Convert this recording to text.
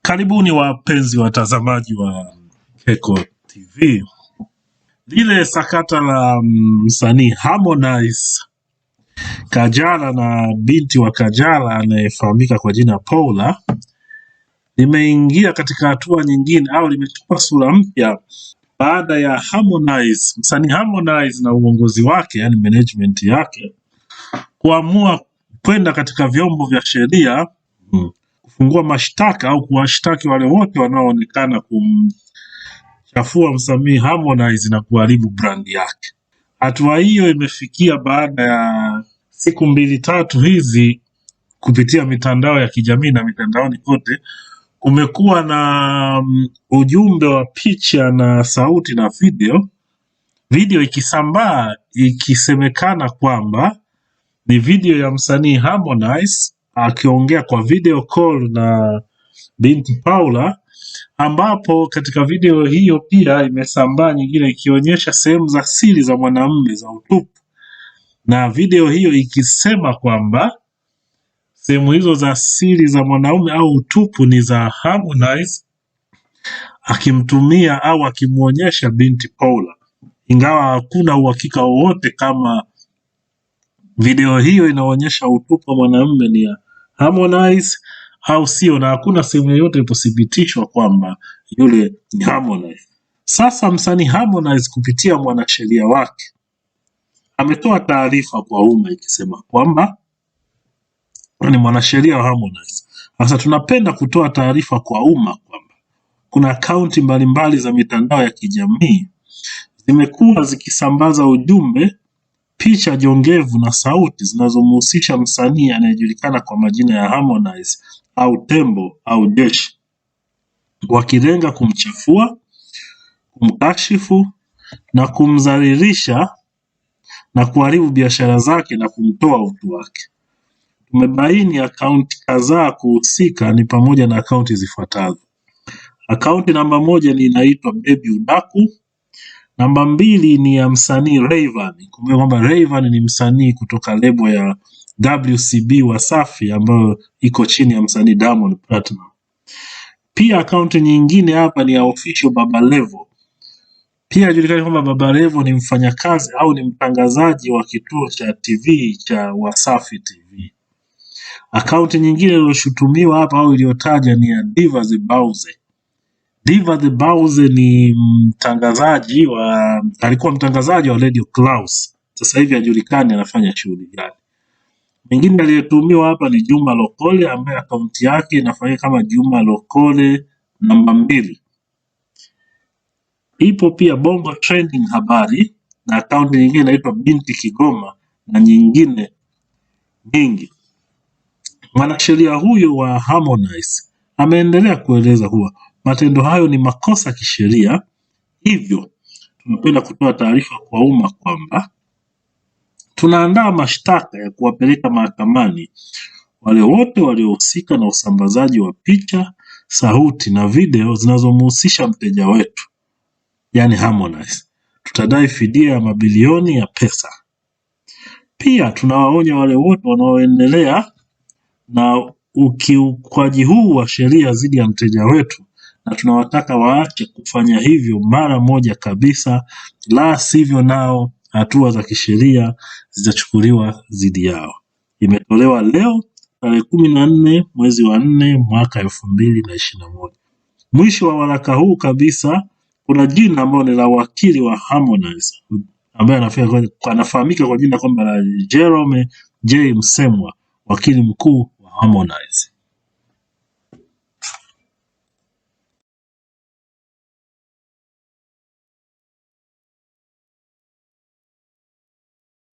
Karibuni wapenzi watazamaji wa Keko TV. Lile sakata la msanii Harmonize, Kajala na binti wa Kajala anayefahamika kwa jina Paula limeingia katika hatua nyingine au limechukua sura mpya baada ya msanii Harmonize na uongozi wake, yani management yake, kuamua kwenda katika vyombo vya sheria kufungua mashtaka au kuwashtaki wale wote wanaoonekana kumchafua msanii Harmonize na kuharibu brand yake. Hatua hiyo imefikia baada ya siku 2-3 hizi kupitia mitandao ya kijamii na mitandaoni kote kumekuwa na ujumbe wa picha na sauti na video ikisambaa ikisemekana kwamba ni video ya msanii Harmonize akiongea kwa video call na binti Paula, ambapo katika video hiyo pia imesambaa nyingine ikionyesha sehemu za siri za mwanamume za utupu, na video hiyo ikisema kwamba sehemu hizo za siri za mwanaume au utupu ni za Harmonize akimtumia au akimuonyesha binti Paula, ingawa hakuna uhakika wowote kama video hiyo inaonyesha utupu wa mwanamume ni ya Harmonize au sio, na hakuna sehemu yoyote ilipothibitishwa kwamba yule ni Harmonize. Sasa msanii Harmonize kupitia mwanasheria wake ametoa taarifa kwa umma ikisema kwamba ni mwanasheria wa Harmonize. Sasa tunapenda kutoa taarifa kwa umma kwamba kuna akaunti mbalimbali za mitandao ya kijamii zimekuwa zikisambaza ujumbe, picha jongevu na sauti zinazomhusisha msanii anayejulikana kwa majina ya Harmonize au Tembo au Jeshi, wakilenga kumchafua, kumkashifu na kumdhalilisha na kuharibu biashara zake na kumtoa utu wake. Tumebaini akaunti kadhaa kuhusika, ni pamoja na akaunti zifuatazo. Akaunti namba 1 ni inaitwa Baby Udaku. Namba 2 ni ya msanii Rayvanny. Kumbuka kwamba Rayvanny ni msanii kutoka lebo ya WCB Wasafi ambayo iko chini ya msanii Diamond Platnumz. Pia akaunti nyingine hapa ni ya official Baba Levo. Pia inajulikana kwamba Baba Levo ni mfanyakazi au ni mtangazaji wa kituo cha TV cha Wasafi TV. Akaunti nyingine iliyoshutumiwa hapa au iliyotaja ni ya Diva the Bauze. Diva the Bauze ni alikuwa mtangazaji wa Radio Clouds. Sasa hivi hajulikani anafanya shughuli gani. Mwingine aliyetuhumiwa hapa ni Juma Lokole ambaye akaunti yake inafanyika kama Juma Lokole namba 2. Ipo pia Bongo Trending Habari na akaunti nyingine inaitwa Binti Kigoma na nyingine nyingi. Mwanasheria huyo wa Harmonize ameendelea kueleza kuwa matendo hayo ni makosa kisheria, hivyo tunapenda kutoa taarifa kwa umma kwamba tunaandaa mashtaka ya kuwapeleka mahakamani wale wote waliohusika na usambazaji wa picha, sauti na video zinazomhusisha mteja wetu, yani Harmonize. Tutadai fidia ya mabilioni ya pesa. Pia tunawaonya wale wote wanaoendelea na ukiukwaji huu wa sheria dhidi ya mteja wetu, na tunawataka waache kufanya hivyo mara moja kabisa, la sivyo nao hatua za kisheria zitachukuliwa dhidi yao. Imetolewa leo tarehe 14 mwezi wa 4 mwaka 2021. Mwisho wa waraka huu kabisa kuna jina ambalo ni la wakili wa Harmonize ambaye anafahamika kwa jina kwamba la Jerome J. Msemwa, wakili mkuu wa Harmonize.